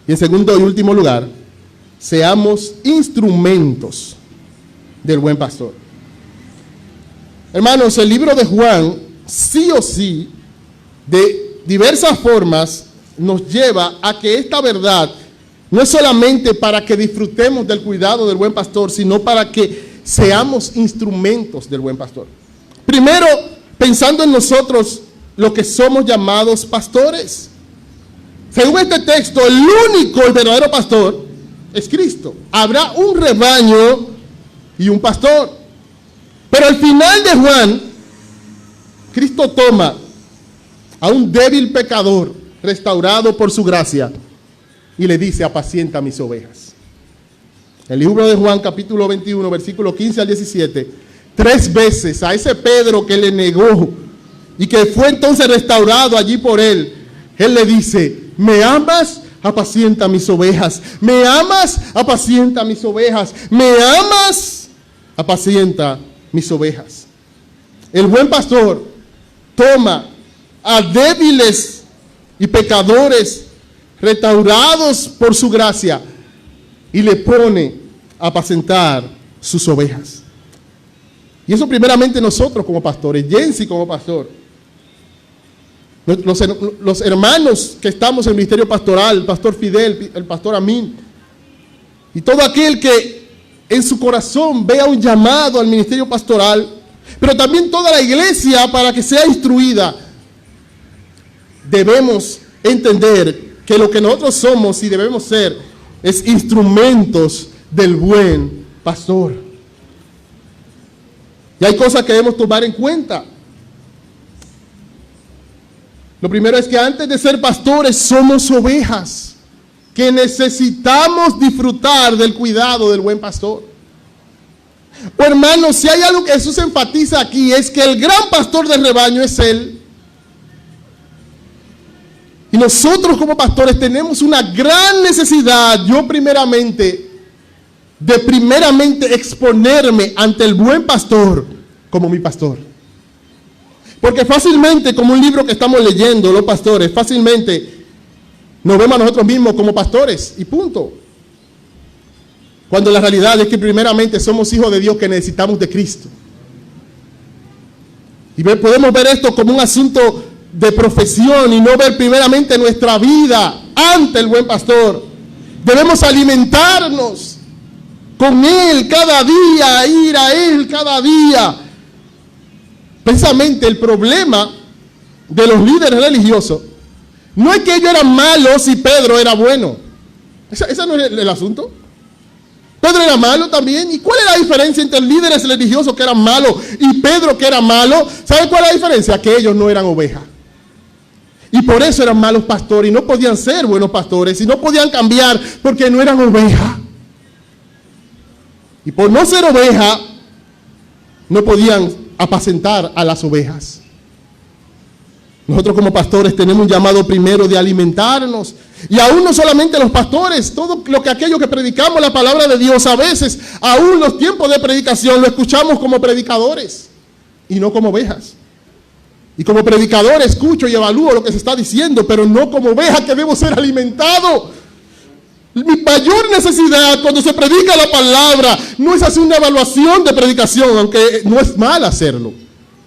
Y en segundo y último lugar, seamos instrumentos del buen pastor. Hermanos, el libro de Juan, sí o sí, de diversas formas, nos lleva a que esta verdad no es solamente para que disfrutemos del cuidado del buen pastor, sino para que seamos instrumentos del buen pastor. Primero, pensando en nosotros, lo que somos llamados pastores. Según este texto, el único, el verdadero pastor es Cristo. Habrá un rebaño y un pastor. Pero al final de Juan, Cristo toma a un débil pecador restaurado por su gracia y le dice: apacienta mis ovejas. El libro de Juan capítulo 21 versículo 15 al 17, 3 veces a ese Pedro que le negó y que fue entonces restaurado allí por él, Él le dice: ¿me amas? Apacienta mis ovejas. ¿Me amas? Apacienta mis ovejas. ¿Me amas? Apacienta mis ovejas. El buen pastor toma a débiles y pecadores restaurados por su gracia y le pone a apacentar sus ovejas. Y eso primeramente nosotros como pastores, Jensi como pastor, los hermanos que estamos en el ministerio pastoral, el pastor Fidel, el pastor Amin, y todo aquel que en su corazón vea un llamado al ministerio pastoral, pero también toda la iglesia para que sea instruida. Debemos entender que lo que nosotros somos y debemos ser es instrumentos del buen pastor. Y hay cosas que debemos tomar en cuenta. Lo primero es que antes de ser pastores somos ovejas, que necesitamos disfrutar del cuidado del buen pastor. Oh, hermanos, si hay algo que Jesús enfatiza aquí, es que el gran pastor del rebaño es Él. Y nosotros como pastores tenemos una gran necesidad, yo primeramente, de exponerme ante el buen pastor como mi pastor. Porque fácilmente, como un libro que estamos leyendo, los pastores, fácilmente nos vemos a nosotros mismos como pastores y punto. Cuando la realidad es que primeramente somos hijos de Dios que necesitamos de Cristo. Y podemos ver esto como un asunto de profesión y no ver primeramente nuestra vida ante el buen pastor. Debemos alimentarnos con Él cada día, ir a Él cada día. Precisamente el problema de los líderes religiosos no es que ellos eran malos y Pedro era bueno. Ese no es el asunto. Pedro era malo también. ¿Y cuál es la diferencia entre líderes religiosos que eran malos y Pedro que era malo? ¿Sabe cuál es la diferencia? Que ellos no eran ovejas. Y por eso eran malos pastores y no podían ser buenos pastores y no podían cambiar porque no eran ovejas. Y por no ser oveja, no podían apacentar a las ovejas. Nosotros como pastores tenemos un llamado primero de alimentarnos. Y aún no solamente los pastores, todo aquello que predicamos la palabra de Dios, a veces, aún los tiempos de predicación, lo escuchamos como predicadores y no como ovejas. Y como predicador escucho y evalúo lo que se está diciendo, pero no como oveja que debo ser alimentado. Mi mayor necesidad cuando se predica la palabra no es hacer una evaluación de predicación, aunque no es mal hacerlo.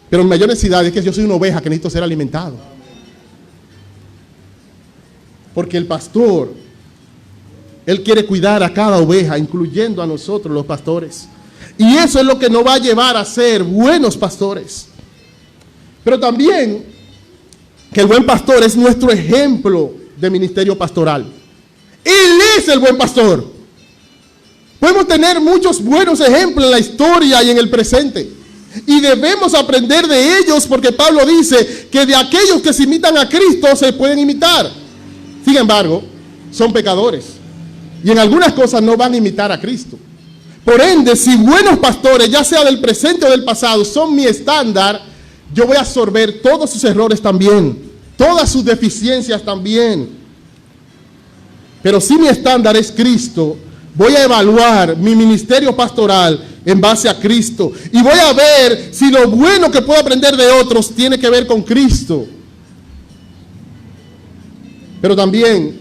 Pero mi mayor necesidad es que yo soy una oveja que necesito ser alimentado. Porque el pastor, él quiere cuidar a cada oveja, incluyendo a nosotros los pastores. Y eso es lo que nos va a llevar a ser buenos pastores. Pero también que el buen pastor es nuestro ejemplo de ministerio pastoral. Él es el buen pastor. Podemos tener muchos buenos ejemplos en la historia y en el presente. Y debemos aprender de ellos porque Pablo dice que de aquellos que se imitan a Cristo se pueden imitar. Sin embargo, son pecadores. Y en algunas cosas no van a imitar a Cristo. Por ende, si buenos pastores, ya sea del presente o del pasado, son mi estándar, yo voy a absorber todos sus errores también, todas sus deficiencias también. Pero si mi estándar es Cristo, voy a evaluar mi ministerio pastoral en base a Cristo. Y voy a ver si lo bueno que puedo aprender de otros tiene que ver con Cristo. Pero también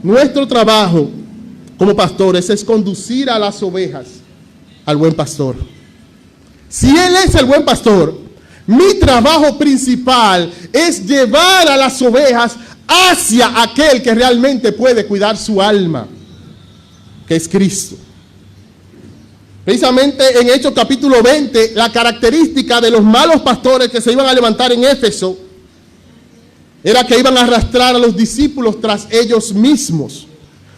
nuestro trabajo como pastores es conducir a las ovejas al buen pastor. Si Él es el buen pastor, mi trabajo principal es llevar a las ovejas hacia aquel que realmente puede cuidar su alma, que es Cristo. Precisamente en Hechos capítulo 20, la característica de los malos pastores que se iban a levantar en Éfeso era que iban a arrastrar a los discípulos tras ellos mismos.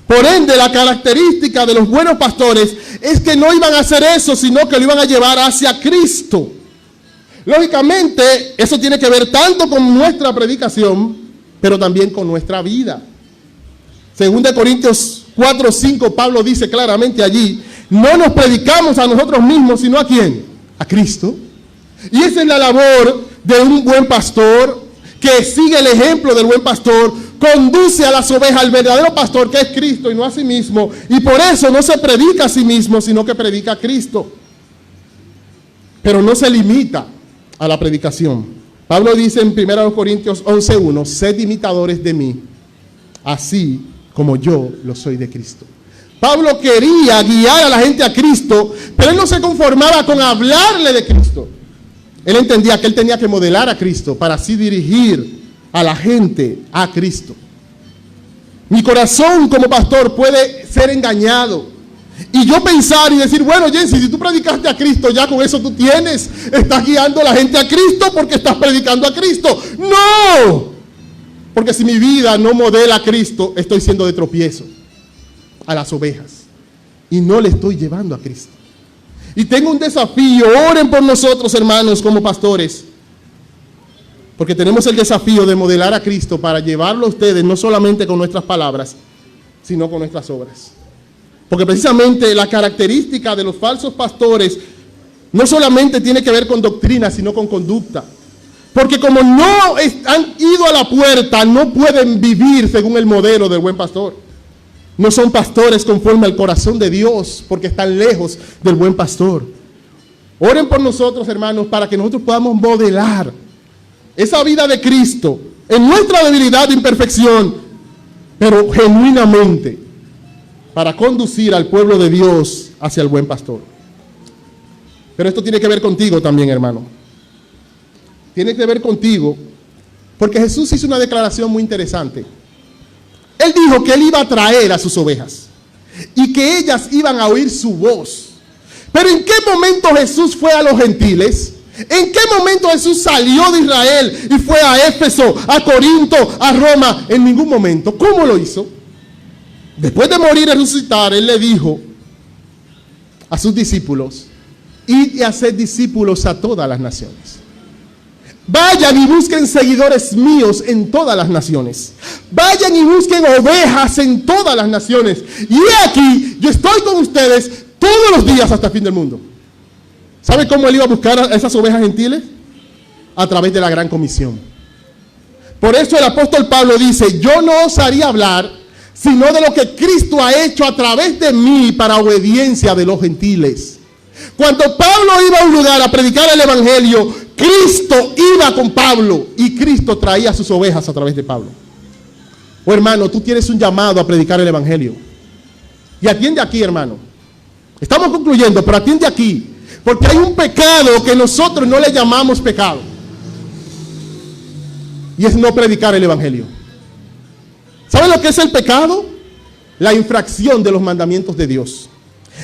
Por ende, la característica de los buenos pastores es que no iban a hacer eso, sino que lo iban a llevar hacia Cristo. Lógicamente, eso tiene que ver tanto con nuestra predicación, pero también con nuestra vida. Según de Corintios 4:5, Pablo dice claramente allí, no nos predicamos a nosotros mismos, sino ¿a quién? A Cristo. Y esa es la labor de un buen pastor, que sigue el ejemplo del buen pastor, conduce a las ovejas al verdadero pastor, que es Cristo y no a sí mismo. Y por eso no se predica a sí mismo, sino que predica a Cristo. Pero no se limita a la predicación. Pablo dice en 1 Corintios 11:1, sed imitadores de mí, así como yo lo soy de Cristo. Pablo quería guiar a la gente a Cristo, pero él no se conformaba con hablarle de Cristo. Él entendía que él tenía que modelar a Cristo para así dirigir a la gente a Cristo. Mi corazón como pastor puede ser engañado y yo pensar y decir, bueno, Jensi, si tú predicaste a Cristo, ya con eso tú tienes, estás guiando a la gente a Cristo porque estás predicando a Cristo. ¡No! Porque si mi vida no modela a Cristo, estoy siendo de tropiezo a las ovejas y no le estoy llevando a Cristo. Y tengo un desafío, oren por nosotros, hermanos, como pastores, porque tenemos el desafío de modelar a Cristo para llevarlo a ustedes, no solamente con nuestras palabras, sino con nuestras obras. Porque precisamente la característica de los falsos pastores no solamente tiene que ver con doctrina, sino con conducta. Porque como no han ido a la puerta, no pueden vivir según el modelo del buen pastor. No son pastores conforme al corazón de Dios, porque están lejos del buen pastor. Oren por nosotros, hermanos, para que nosotros podamos modelar esa vida de Cristo en nuestra debilidad e imperfección, pero genuinamente, para conducir al pueblo de Dios hacia el buen pastor. Pero esto tiene que ver contigo también, hermano. Tiene que ver contigo, porque Jesús hizo una declaración muy interesante. Él dijo que Él iba a traer a sus ovejas y que ellas iban a oír su voz. Pero ¿en qué momento Jesús fue a los gentiles? ¿En qué momento Jesús salió de Israel y fue a Éfeso, a Corinto, a Roma? En ningún momento. ¿Cómo lo hizo? Después de morir y resucitar, Él le dijo a sus discípulos: id y haced discípulos a todas las naciones. Vayan y busquen seguidores míos en todas las naciones. Vayan y busquen ovejas en todas las naciones. Y he aquí, yo estoy con ustedes todos los días hasta el fin del mundo. ¿Sabe cómo él iba a buscar a esas ovejas gentiles? A través de la gran comisión. Por eso el apóstol Pablo dice: yo no os haría hablar sino de lo que Cristo ha hecho a través de mí para obediencia de los gentiles. Cuando Pablo iba a un lugar a predicar el evangelio, Cristo iba con Pablo y Cristo traía sus ovejas a través de Pablo. Oh, hermano, tú tienes un llamado a predicar el evangelio. Y atiende aquí, hermano. Estamos concluyendo, pero atiende aquí, porque hay un pecado que nosotros no le llamamos pecado, y es no predicar el evangelio. ¿Saben lo que es el pecado? La infracción de los mandamientos de Dios.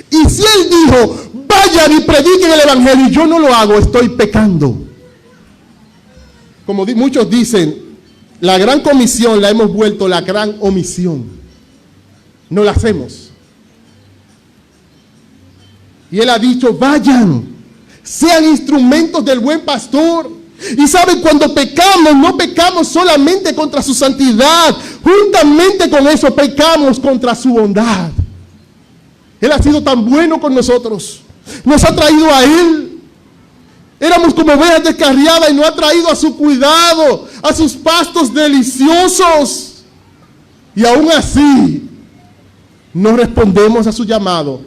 Y si él dijo: vayan y prediquen el evangelio, y yo no lo hago, estoy pecando. Como muchos dicen, la gran comisión la hemos vuelto la gran omisión. No la hacemos. Y él ha dicho: vayan, sean instrumentos del buen pastor. Y saben, cuando pecamos, no pecamos solamente contra su santidad, juntamente con eso pecamos contra su bondad. Él ha sido tan bueno con nosotros, nos ha traído a él. Éramos como ovejas descarriadas y nos ha traído a su cuidado, a sus pastos deliciosos. Y aún así, no respondemos a su llamado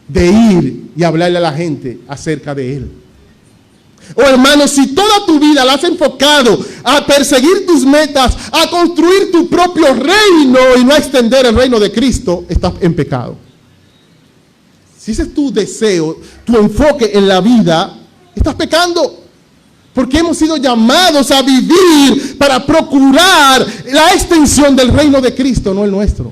de ir y hablarle a la gente acerca de él. Oh, hermano, si toda tu vida la has enfocado a perseguir tus metas, a construir tu propio reino y no a extender el reino de Cristo, estás en pecado. Si ese es tu deseo, tu enfoque en la vida, estás pecando. Porque hemos sido llamados a vivir para procurar la extensión del reino de Cristo, no el nuestro.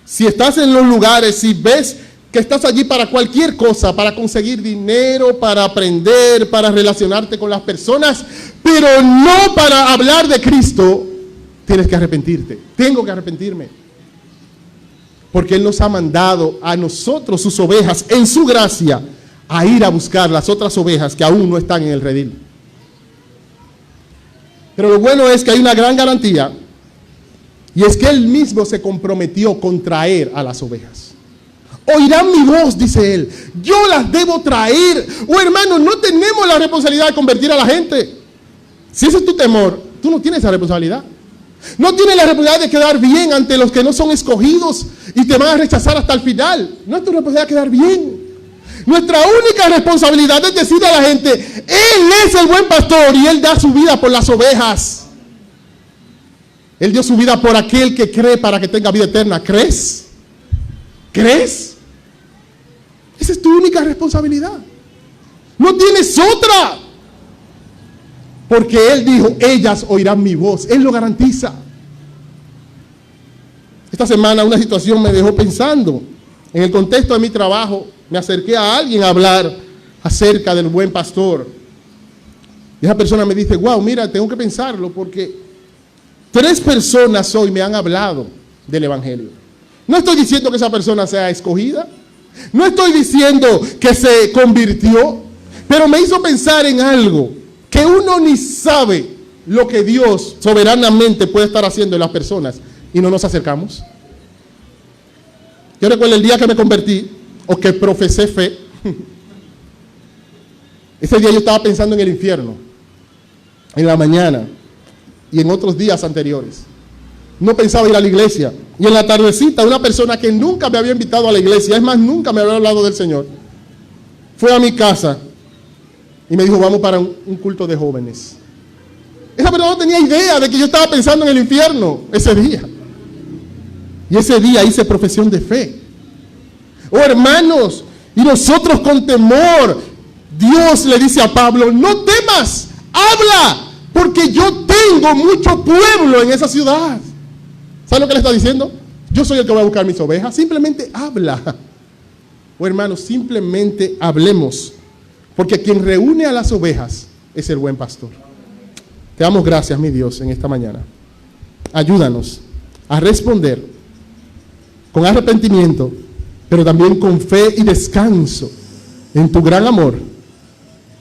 Si estás en los lugares, si ves que estás allí para cualquier cosa, para conseguir dinero, para aprender, para relacionarte con las personas, pero no para hablar de Cristo, tienes que arrepentirte. Tengo que arrepentirme. Porque Él nos ha mandado a nosotros, sus ovejas, en su gracia, a ir a buscar las otras ovejas que aún no están en el redil. Pero lo bueno es que hay una gran garantía, y es que Él mismo se comprometió con traer a las ovejas. Oirán mi voz, dice Él, yo las debo traer. Oh, hermano, no tenemos la responsabilidad de convertir a la gente. Si ese es tu temor, tú no tienes esa responsabilidad. No tienes la responsabilidad de quedar bien ante los que no son escogidos y te van a rechazar hasta el final. No es tu responsabilidad quedar bien. Nuestra única responsabilidad es decirle a la gente: Él es el buen pastor y Él da su vida por las ovejas. Él dio su vida por aquel que cree para que tenga vida eterna. ¿Crees? ¿Crees? Esa es tu única responsabilidad. No tienes otra. Porque Él dijo: ellas oirán mi voz. Él lo garantiza. Esta semana una situación me dejó pensando. En el contexto de mi trabajo, me acerqué a alguien a hablar acerca del buen pastor. Y esa persona me dice: wow, mira, tengo que pensarlo, porque 3 personas hoy me han hablado del evangelio. No estoy diciendo que esa persona sea escogida, no estoy diciendo que se convirtió, pero me hizo pensar en algo, que uno ni sabe lo que Dios soberanamente puede estar haciendo en las personas y no nos acercamos. Yo recuerdo el día que me convertí, o que profesé fe, ese día yo estaba pensando en el infierno, en la mañana y en otros días anteriores. No pensaba ir a la iglesia. Y en la tardecita, una persona que nunca me había invitado a la iglesia, es más, nunca me había hablado del Señor, fue a mi casa y me dijo: vamos para un culto de jóvenes. Esa persona no tenía idea de que yo estaba pensando en el infierno ese día. Y ese día hice profesión de fe. Oh, hermanos, y nosotros con temor, Dios le dice a Pablo: no temas, habla, porque yo tengo mucho pueblo en esa ciudad. ¿Sabe lo que le está diciendo? Yo soy el que va a buscar mis ovejas. Simplemente habla. Oh, hermanos, simplemente hablemos, porque quien reúne a las ovejas es el buen pastor. Te damos gracias, mi Dios, en esta mañana. Ayúdanos a responder con arrepentimiento pero también con fe y descanso en tu gran amor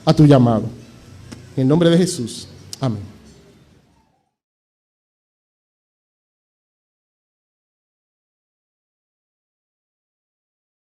a tu llamado. En el nombre de Jesús. Amén.